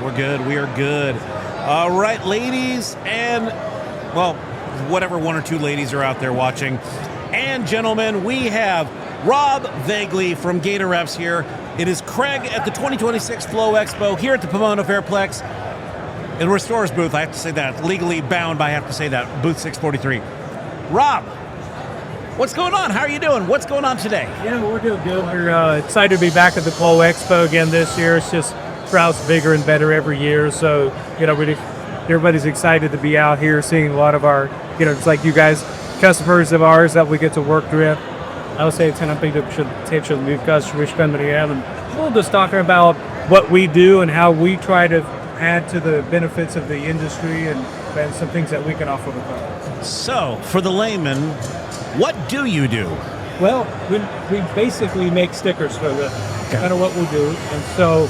We're good. We are good. All right, ladies and, well, whatever one or two ladies are out there watching, and gentlemen, we have Rod Voegele from Gatorwraps here. It is Craig at the 2026 Flow Expo here at the Pomona Fairplex. In the Restorerz booth, I have to say that. Legally bound, I have to say that. Booth 643. Rob, what's going on? How are you doing? What's going on today? Yeah, we're doing good. We're excited to be back at the Flow Expo again this year. It's just Sprouts bigger and better every year. So, everybody's excited to be out here seeing a lot of our, it's like you guys, customers of ours that we get to work with. I would say it's kind of big potential new customers coming in. And we'll just talking about what we do and how we try to add to the benefits of the industry and some things that we can offer the public. So, for the layman, what do you do? Well, we basically make stickers for the kind of what we do. And so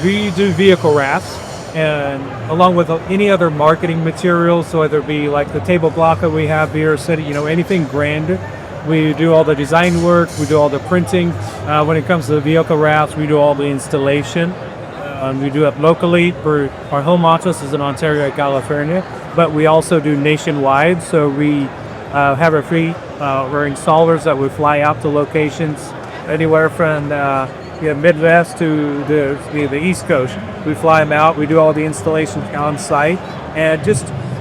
we do vehicle wraps, and along with any other marketing materials, so whether it be like the table block that we have here, anything grand. We do all the design work, we do all the printing. When it comes to the vehicle wraps, we do all the installation. We do it locally. Our home office is in Ontario, California, but we also do nationwide. So we have our free we're installers that would fly out to locations anywhere from Midwest to the East Coast. We fly them out. We do all the installations on site, and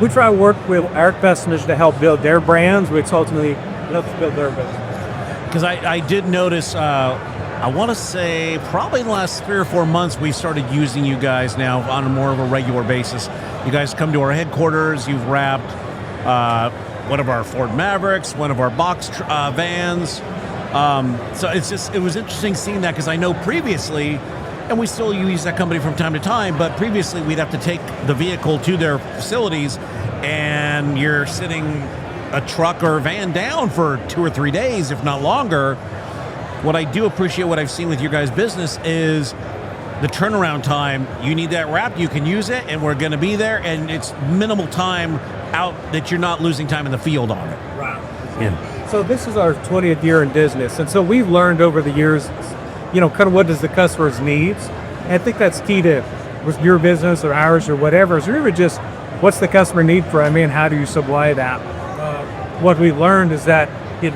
we try to work with our customers to help build their brands, which ultimately helps build their business. Because I did notice, I want to say probably in the last 3 or 4 months, we started using you guys now on a more of a regular basis. You guys come to our headquarters. You've wrapped one of our Ford Mavericks, one of our box vans. So it was interesting seeing that, because I know previously, and we still use that company from time to time, but previously we'd have to take the vehicle to their facilities, and you're sitting a truck or a van down for 2 or 3 days, if not longer. What I do appreciate, what I've seen with your guys' business, is the turnaround time. You need that wrap, you can use it, and we're going to be there, and it's minimal time out that you're not losing time in the field on it. Right. Yeah. So this is our 20th year in business, and so we've learned over the years, kind of what does the customer's needs. And I think that's key to with your business or ours or whatever, is really just what's the customer need for, and how do you supply that? What we learned is that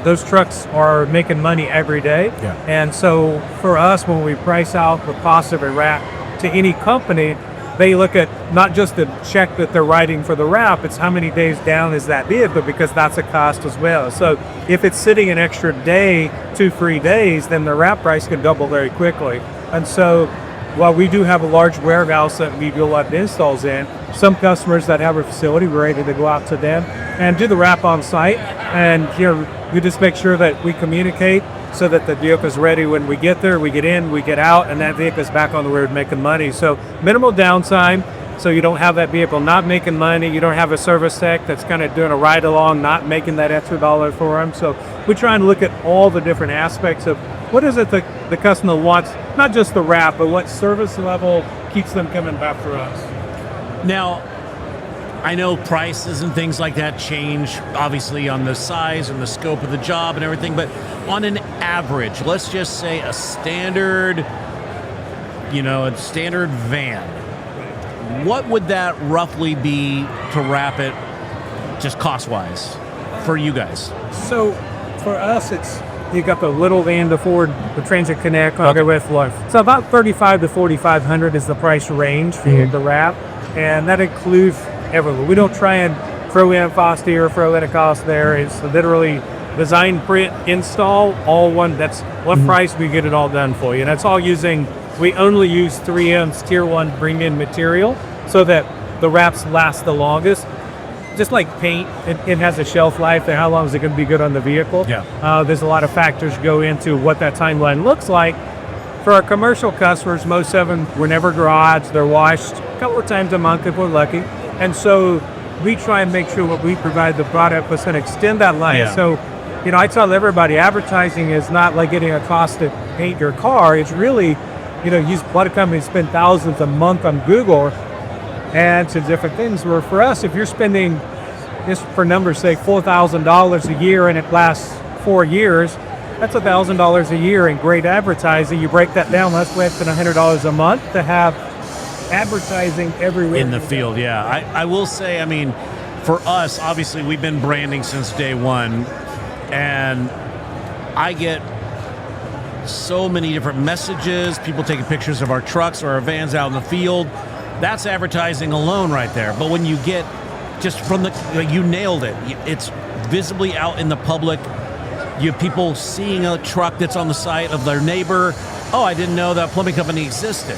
those trucks are making money every day. Yeah. And so for us, when we price out the cost of a wrap to any company, they look at not just the check that they're writing for the wrap, it's how many days down is that vehicle, because that's a cost as well. So if it's sitting an extra day, 2-3 days, then the wrap price can double very quickly. And so while we do have a large warehouse that we do a lot of installs in, some customers that have a facility, we're ready to go out to them and do the wrap on site. And we just make sure that we communicate so that the vehicle is ready when we get there, we get in, we get out, and that vehicle is back on the road making money. So minimal downtime, so you don't have that vehicle not making money. You don't have a service tech that's kind of doing a ride along, not making that extra dollar for them. So we try and look at all the different aspects of what is it that the customer wants, not just the wrap, but what service level keeps them coming back for us. Now, I know prices and things like that change, obviously, on the size and the scope of the job and everything, but on an average, let's just say a standard van, what would that roughly be to wrap it, just cost-wise, for you guys? So for us, you got the little van, the Ford, the Transit Connect, with life. So about $3,500 to $4,500 is the price range for the wrap, and that includes everything. We don't try and throw in cost here, throw in a cost there. It's literally design, print, install, all one. That's one price. We get it all done for you, and that's all we only use 3M's Tier 1 premium material, so that the wraps last the longest. Just like paint, it has a shelf life, and how long is it going to be good on the vehicle? Yeah. There's a lot of factors go into what that timeline looks like. For our commercial customers, most of them were never garaged. They're washed a couple of times a month if we're lucky. And so we try and make sure what we provide the product was going to extend that life. Yeah. So, I tell everybody, advertising is not like getting a cost to paint your car. It's really, a lot of companies spend thousands a month on Google and to different things. Where for us, if you're spending, just for numbers sake, $4,000 a year and it lasts 4 years, that's $1,000 a year in great advertising. You break that down, that's less than $100 a month to have advertising everywhere. In the field, yeah. I will say, I mean, for us, obviously, we've been branding since day one, and I get so many different messages, people taking pictures of our trucks or our vans out in the field. That's advertising alone right there. But when you get just from you nailed it. It's visibly out in the public. You have people seeing a truck that's on the site of their neighbor. Oh, I didn't know that plumbing company existed.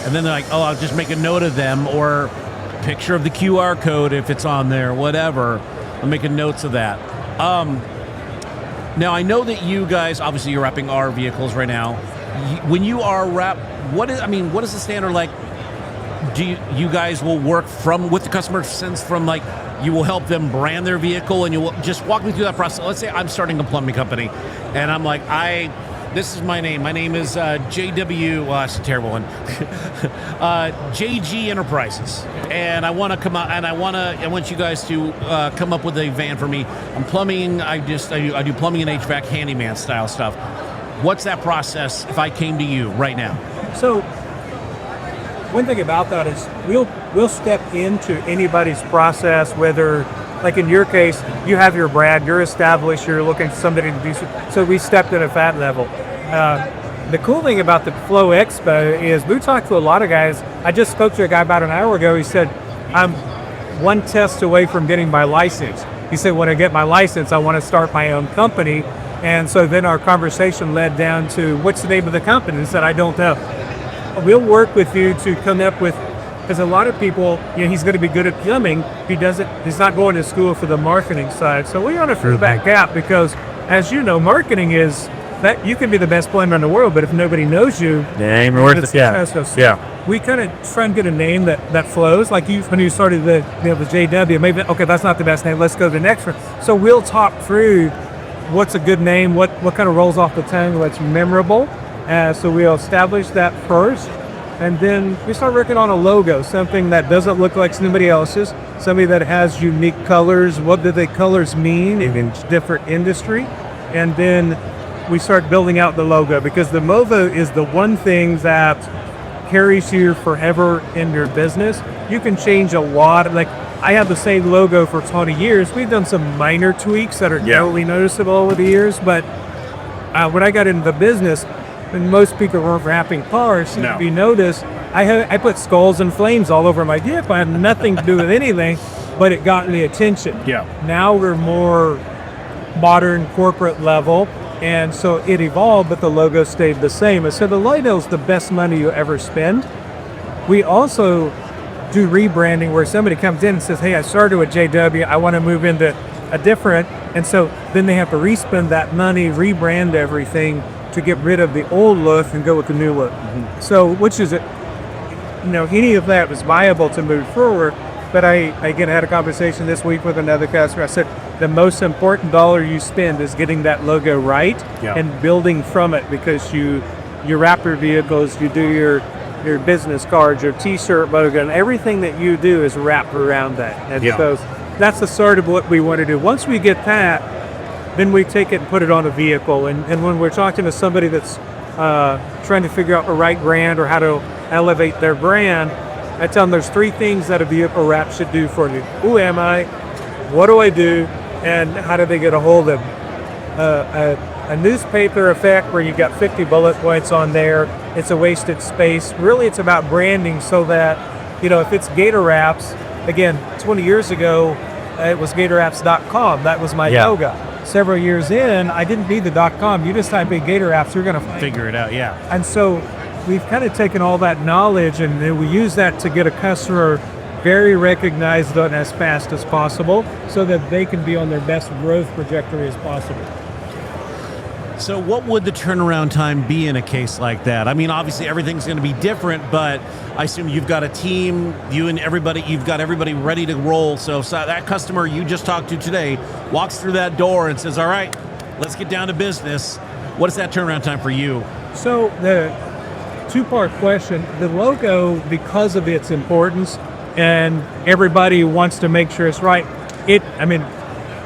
And then they're like, oh, I'll just make a note of them, or picture of the QR code if it's on there, whatever. I'm making notes of that. Now, I know that you guys, obviously you're wrapping our vehicles right now. When you are what is the standard like? Do you guys will work with the customer sense from like, you will help them brand their vehicle, and you will just walk me through that process. Let's say I'm starting a plumbing company and I'm like, this is my name. My name is JW. Well, that's a terrible one. JG Enterprises, and I want to come out, and I want you guys to come up with a van for me. I'm plumbing. I do plumbing and HVAC handyman style stuff. What's that process if I came to you right now? So one thing about that is we'll step into anybody's process, whether, like in your case, you have your brand, you're established, you're looking for somebody to do so we stepped in at that level. The cool thing about the Flow Expo is we talked to a lot of guys. I just spoke to a guy about an hour ago. He said, I'm one test away from getting my license. He said, when I get my license, I want to start my own company. And so then our conversation led down to, what's the name of the company? And he said, I don't know. We'll work with you to come up with, because a lot of people, he's going to be good at plumbing. He's not going to school for the marketing side. So we want to fill that gap, because as you know, marketing is that you can be the best plumber in the world, but if nobody knows you, ain't worth it. Yeah. We kind of try and get a name that flows. Like when you started the JW, maybe, okay, that's not the best name. Let's go to the next one. So we'll talk through what's a good name, what kind of rolls off the tongue, what's memorable. So we'll establish that first, and then we start working on a logo, something that doesn't look like somebody else's, somebody that has unique colors. What do the colors mean in different industry? And then we start building out the logo, because the MOVO is the one thing that carries you forever in your business. You can change a lot. Like, I have the same logo for 20 years. We've done some minor tweaks that are totally noticeable over the years, but when I got into the business, when most people weren't wrapping cars, if you notice, I put skulls and flames all over my vehicle. I had nothing to do with anything, but it got the attention. Yeah. Now we're more modern, corporate level, and so it evolved, but the logo stayed the same. And so the logo is the best money you ever spend. We also do rebranding, where somebody comes in and says, hey, I started with JW, I want to move into a different, and so then they have to respend that money, rebrand everything to get rid of the old look and go with the new look. Mm-hmm. So, which is, any of that was viable to move forward. But I again had a conversation this week with another customer. I said, the most important dollar you spend is getting that logo right and building from it, because you wrap your vehicles, you do your business cards, your t-shirt logo, and everything that you do is wrapped around that. And so that's the sort of what we want to do. Once we get that, then we take it and put it on a vehicle. And when we're talking to somebody that's trying to figure out the right brand or how to elevate their brand, I tell them there's 3 things that a vehicle wrap should do for you. Who am I? What do I do? And how do they get a hold of a newspaper effect where you got 50 bullet points on there, it's a wasted space. Really, it's about branding, so that, if it's Gatorwraps, again, 20 years ago, it was Gatorwraps.com. That was my logo. Several years in, I didn't need the .com. You just type in Gatorwraps, you're going to figure it out, And so we've kind of taken all that knowledge, and then we use that to get a customer very recognized and as fast as possible, so that they can be on their best growth trajectory as possible. So what would the turnaround time be in a case like that? I mean, obviously everything's going to be different, but I assume you've got a team, you've got everybody ready to roll. So that customer you just talked to today walks through that door and says, all right, let's get down to business. What is that turnaround time for you? So the 2-part question, the logo, because of its importance, and everybody wants to make sure it's right.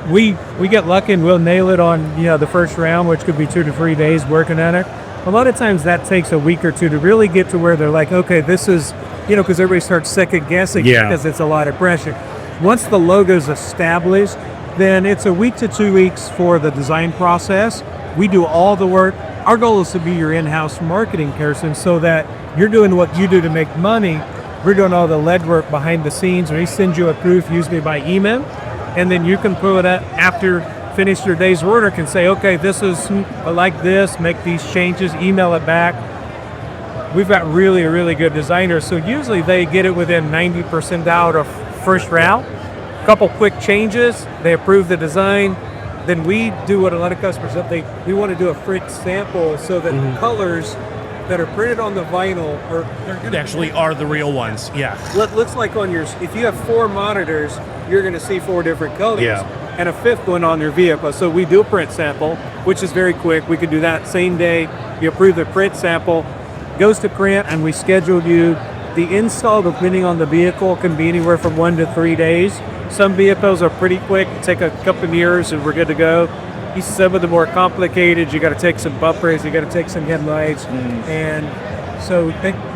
We get lucky and we'll nail it on the first round, which could be 2 to 3 days working on it. a lot of times that takes a week or two to really get to where they're like, okay, this is, because everybody starts second guessing because it's a lot of pressure. Once the logo's established, then it's a week to 2 weeks for the design process. We do all the work. Our goal is to be your in-house marketing person so that you're doing what you do to make money. We're doing all the lead work behind the scenes. We send you a proof, usually by email, and then you can pull it up after finish your day's order, can say, okay, this is, I like this, make these changes, email it back. We've got really, really good designers, so usually they get it within 90% out of first route. A couple quick changes, they approve the design. Then we do what a lot of customers do, we want to do a print sample so that the colors that are printed on the vinyl they actually are the real ones. Yeah. Looks like on your, if you have 4 monitors, you're going to see 4 different colors. And a 5th one on your vehicle. So we do a print sample, which is very quick. We can do that same day. You approve the print sample, goes to print, and we schedule you. The install, depending on the vehicle, can be anywhere from 1 to 3 days. Some vehicles are pretty quick, take a couple of years and we're good to go. Some of the more complicated, you got to take some bumpers, you got to take some headlights. And so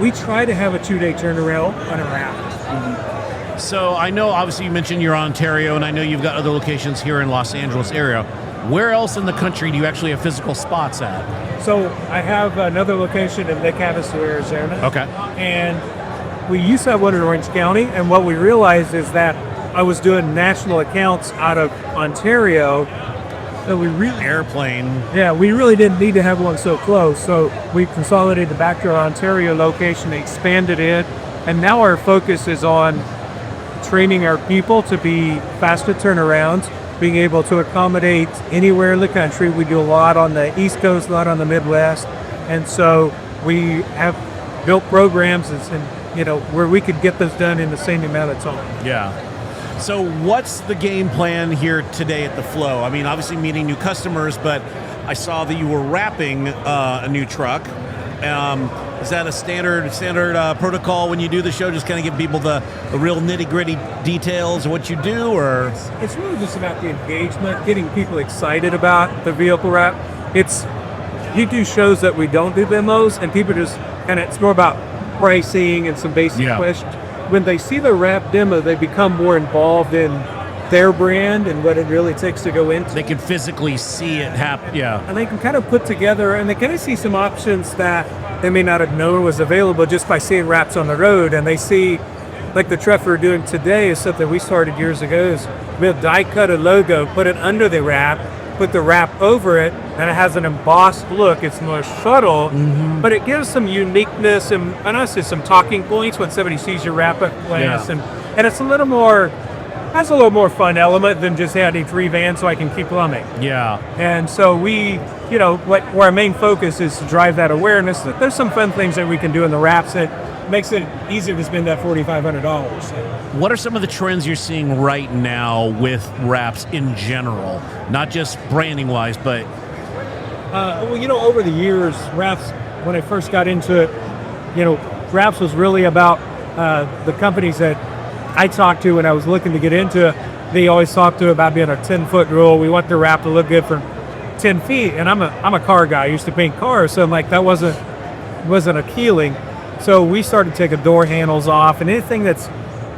we try to have a 2-day turnaround on a wrap. So I know, obviously, you mentioned you're Ontario, and I know you've got other locations here in Los Angeles area. Where else in the country do you actually have physical spots at? So I have another location in Lake Havasu, Arizona. Okay. And we used to have one in Orange County, and what we realized is that I was doing national accounts out of Ontario, so we really... Airplane. Yeah, we really didn't need to have one so close, so we consolidated back to our Ontario location, expanded it, and now our focus is on training our people to be faster turnarounds, being able to accommodate anywhere in the country. We do a lot on the East Coast, a lot on the Midwest, and so we have built programs and where we could get this done in the same amount of time. Yeah. So what's the game plan here today at the Flow? I mean, obviously meeting new customers, but I saw that you were wrapping a new truck. Is that a standard protocol when you do the show? Just kind of give people the real nitty-gritty details of what you do, or? It's really just about the engagement, getting people excited about the vehicle wrap. You do shows that we don't do demos, and people just it's more about pricing and some basic questions. When they see the wrap demo, they become more involved in their brand and what it really takes to go into. They can physically see it happen. Yeah. And they can kind of put together, and they kind of see some options that they may not have known was available just by seeing wraps on the road. And they see, like the truck we're doing today is something we started years ago. Is we'll die cut a logo, put it under the wrap, put the wrap over it, and it has an embossed look. It's more subtle, but it gives some uniqueness and honestly some talking points when somebody sees your wrap at glance. And it's a little more, has a little more fun element than just adding 3 vans so I can keep plumbing. Yeah. And so we, where our main focus is to drive that awareness. There's some fun things that we can do in the wraps that makes it easier to spend that $4,500. What are some of the trends you're seeing right now with wraps in general? Not just branding wise, but over the years, wraps, when I first got into it, wraps was really about the companies that I talked to when I was looking to get into it. They always talked to about being a 10-foot rule. We want the wrap to look good for 10 feet. And I'm a car guy. I used to paint cars, so I'm like, that wasn't appealing. So we started taking door handles off, and anything that's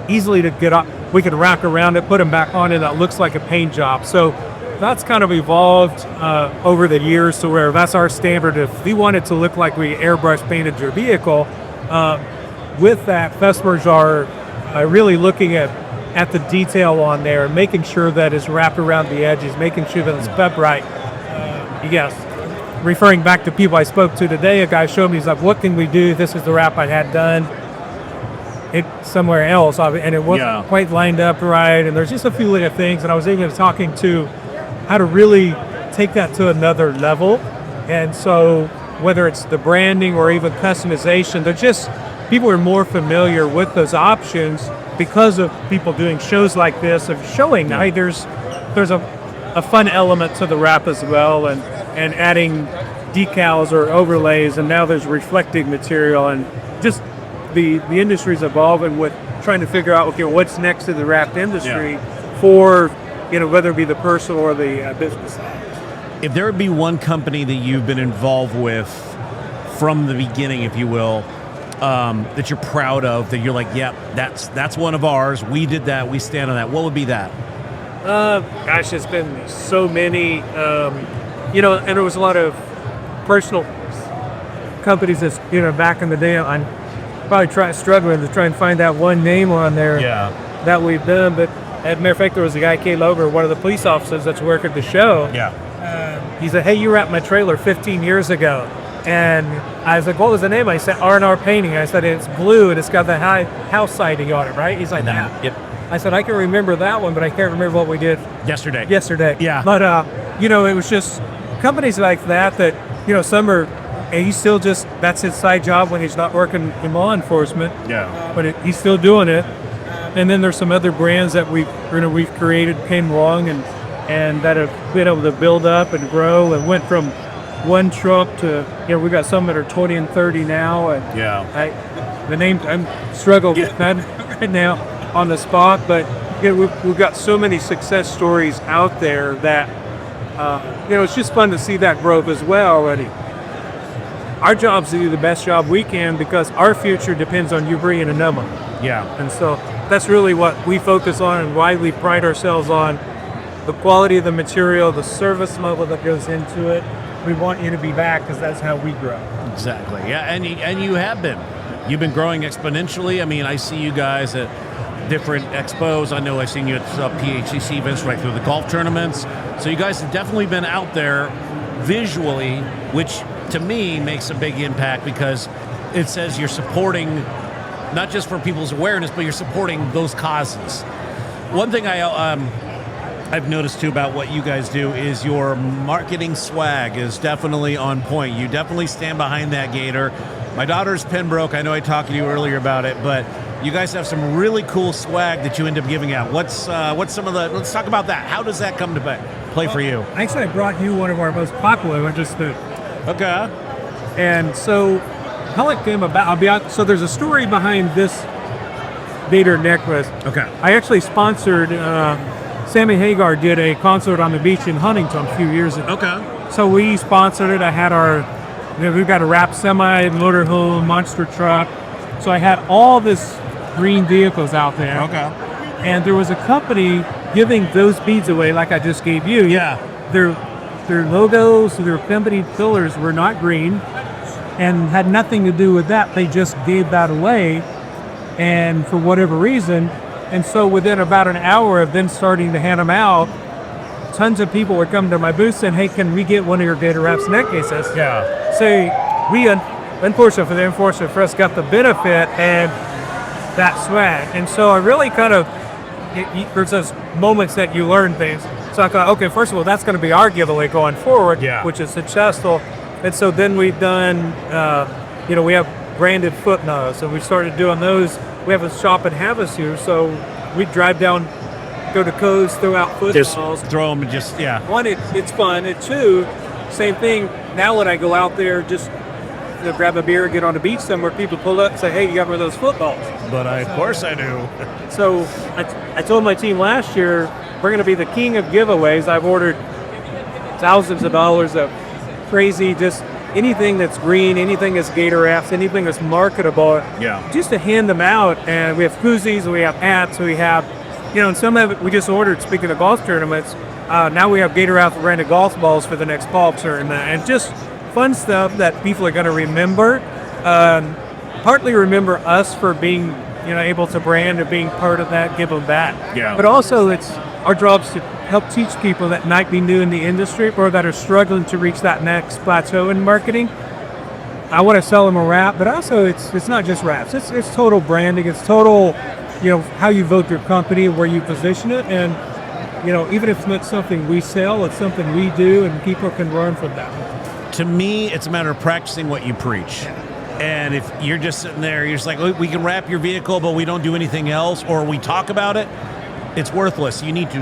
easily to get up, we could wrap around it, put them back on it, that looks like a paint job. So that's kind of evolved over the years to where that's our standard. If we want it to look like we airbrush painted your vehicle, with that, customers are really looking at the detail on there, making sure that it's wrapped around the edges, making sure that it's cut right. Yes. Referring back to people I spoke to today, a guy showed me, he's like, what can we do? This is the wrap I had done it somewhere else, and it wasn't quite lined up right, and there's just a few little things, and I was even talking to how to really take that to another level. And so whether it's the branding or even customization, they're just, people are more familiar with those options because of people doing shows like this, of showing, hey, there's a fun element to the wrap as well, and adding decals or overlays, and now there's reflecting material, and just the industry's evolving with trying to figure out, okay, what's next in the wrap industry for, whether it be the personal or the business side. If there would be one company that you've been involved with from the beginning, if you will, that you're proud of, that you're like, yep, that's one of ours. We did that. We stand on that. What would be that? Gosh, it's been so many, and there was a lot of personal companies that's, back in the day, I'm probably struggling to try and find that one name on there that we've done. But as a matter of fact, there was a guy came over, one of the police officers that's working the show. Yeah. He said, hey, you wrapped my trailer 15 years ago. And I was like, what was the name? I said, R&R Painting. I said, it's blue and it's got the house siding on it, right? He's like, nah. Yep. I said, I can remember that one, but I can't remember what we did Yesterday. Yeah. But, it was just companies like that, some are, and he's still just, that's his side job when he's not working in law enforcement. Yeah. But he's still doing it. And then there's some other brands that we've created, came along and that have been able to build up and grow and went from one truck to, we got some that are 20 and 30 now. And the name, I'm struggling with that right now on the spot, but we've got so many success stories out there that, it's just fun to see that growth as well already. Our job's to do the best job we can because our future depends on you bringing a number. Yeah. And so that's really what we focus on and why we pride ourselves on the quality of the material, the service level that goes into it. We want you to be back because that's how we grow. Exactly. Yeah, and you have been. You've been growing exponentially. I mean, I see you guys at different expos. I know I've seen you at PHCC events right through the golf tournaments. So you guys have definitely been out there visually, which to me makes a big impact because it says you're supporting not just for people's awareness, but you're supporting those causes. One thing I've noticed too about what you guys do is your marketing swag is definitely on point. You definitely stand behind that Gator. My daughter's pen broke. I know I talked to you earlier about it, but you guys have some really cool swag that you end up giving out. What's some of the? Let's talk about that. How does that come to play for you? Actually, I brought you one of our most popular, which is the. Okay. And so, how it came about? I'll be honest. So there's a story behind this Gator necklace. Okay. I actually sponsored. Sammy Hagar did a concert on the beach in Huntington a few years ago. Okay. So we sponsored it. I had we've got a wrap semi, motorhome, monster truck. So I had all this green vehicles out there. Okay. And there was a company giving those beads away like I just gave you. Yeah. Their logos, their company pillars were not green and had nothing to do with that. They just gave that away. And for whatever reason, and so within about an hour of them starting to hand them out, tons of people would come to my booth saying, hey, can we get one of your Gatorwraps necklaces? Yeah. So we, unfortunately for them, fortunately for us, got the benefit and that swag. And so I really kind of, there's those moments that you learn things. So I thought, okay, first of all, that's going to be our giveaway going forward, which is successful. And so then we've done, we have branded foot knives, and we started doing those. We have a shop in Havasu, so we drive down, go to Coes, throw out footballs. Throw them and just, One, it's fun. And two, same thing. Now when I go out there, just grab a beer, get on the beach somewhere, people pull up and say, hey, you got one of those footballs? But of course I do. So I told my team last year, we're going to be the king of giveaways. I've ordered thousands of dollars of crazy, just anything that's green, anything that's Gatorwraps, anything that's marketable, just to hand them out. And we have koozies, we have hats, we have, and some of it we just ordered, speaking of golf tournaments, now we have Gatorwraps branded golf balls for the next golf tournament. And just fun stuff that people are going to remember. Partly remember us for being, able to brand and being part of that, give them back. Yeah. But also it's our job to help teach people that might be new in the industry or that are struggling to reach that next plateau in marketing. I want to sell them a wrap, but also it's not just wraps. It's total branding. It's total, how you vote your company, where you position it, and even if it's not something we sell, it's something we do, and people can learn from that. To me, it's a matter of practicing what you preach. And if you're just sitting there, you're just like, we can wrap your vehicle, but we don't do anything else, or we talk about it, it's worthless. You need to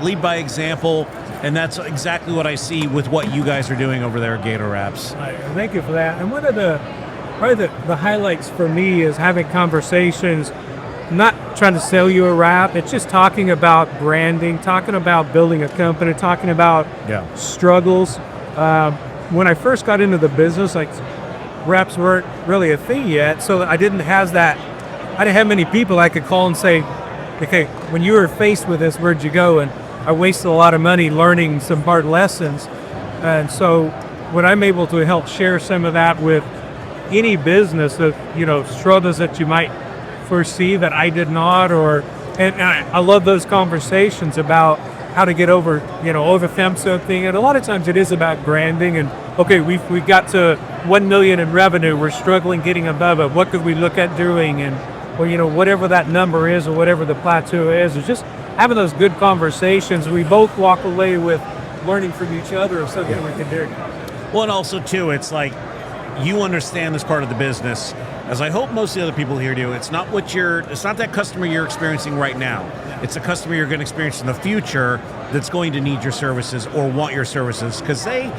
lead by example, and that's exactly what I see with what you guys are doing over there at Gatorwraps. Thank you for that. And one of the highlights for me is having conversations, not trying to sell you a wrap. It's just talking about branding, talking about building a company, talking about struggles. When I first got into the business, reps weren't really a thing yet, so I didn't have many people I could call and say, okay, when you were faced with this, where'd you go? And I wasted a lot of money learning some hard lessons. And so when I'm able to help share some of that with any business of, struggles that you might foresee that I did not, and I love those conversations about how to get overcome something. And a lot of times it is about branding and, okay, we got to 1 million in revenue, we're struggling getting above it. What could we look at doing? And, whatever that number is or whatever the plateau is just having those good conversations. We both walk away with learning from each other of something we can do. Well, and also too, it's like you understand this part of the business, as I hope most of the other people here do. It's not that customer you're experiencing right now. It's a customer you're going to experience in the future that's going to need your services or want your services, because they,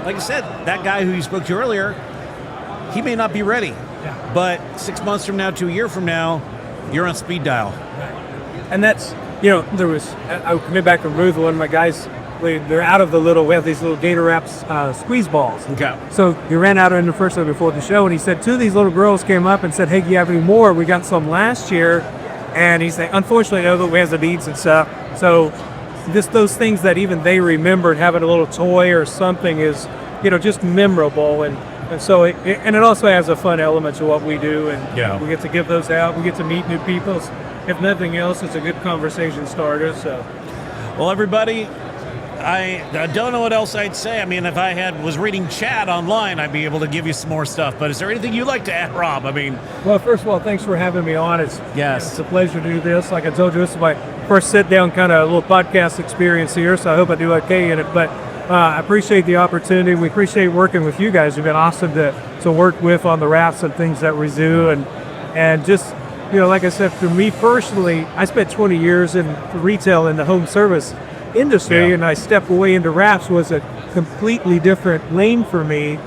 like I said, that guy who you spoke to earlier, he may not be ready, but 6 months from now to a year from now, you're on speed dial. And that's, I came back from Ruth, one of my guys, they're out of we have these little Gatorwraps squeeze balls. Okay. So he ran out in the first one before the show, and he said, 2 of these little girls came up and said, hey, do you have any more? We got some last year. And he said, unfortunately, no, we have the needs and stuff. So just those things that even they remembered, having a little toy or something is, just memorable. And so it also has a fun element to what we do. And we get to give those out. We get to meet new people. If nothing else, it's a good conversation starter. So, well, everybody, I don't know what else I'd say. I mean, if I was reading chat online, I'd be able to give you some more stuff. But is there anything you'd like to add, Rob? I mean, well, first of all, thanks for having me on. It's a pleasure to do this. Like I told you, this is my first sit-down kind of little podcast experience here, so I hope I do okay in it. But I appreciate the opportunity. We appreciate working with you guys. You've been awesome to work with on the wraps and things that we do, and just. Like I said, for me personally, I spent 20 years in retail in the home service industry, and I stepped away into wraps was a completely different lane for me.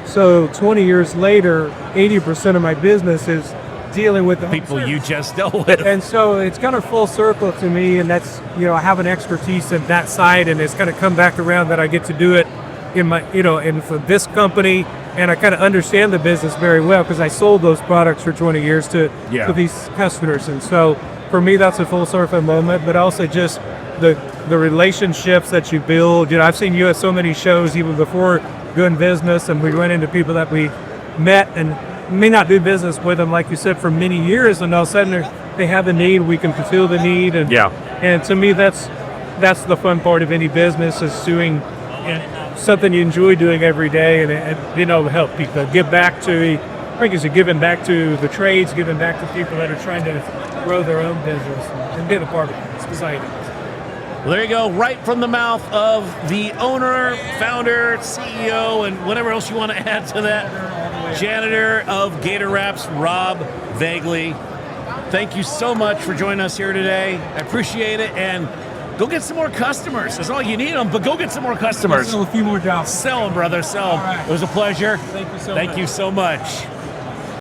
So 20 years later, 80% of my business is dealing with the people you just dealt with. And so it's kind of full circle to me, and that's, I have an expertise in that side, and it's kind of come back around that I get to do it in my, and for this company. And I kind of understand the business very well because I sold those products for 20 years to these customers. And so for me, that's a full circle moment, but also just the relationships that you build. I've seen you at so many shows even before doing business, and we run into people that we met and may not do business with them, like you said, for many years, and all of a sudden they have a need, we can fulfill the need. And to me, that's the fun part of any business, is doing something you enjoy doing every day, and help people give back to. I think it's giving back to the trades, giving back to people that are trying to grow their own business and be a part of it. It's exciting. Well, there you go, right from the mouth of the owner, founder, CEO, and whatever else you want to add to that. Janitor of Gatorwraps, Rod Voegele. Thank you so much for joining us here today. I appreciate it, and go get some more customers. That's all you need them, but go get some more customers. Sell a few more jobs. Sell them, brother, sell them. All right. It was a pleasure. Thank you so much. Thank you so much.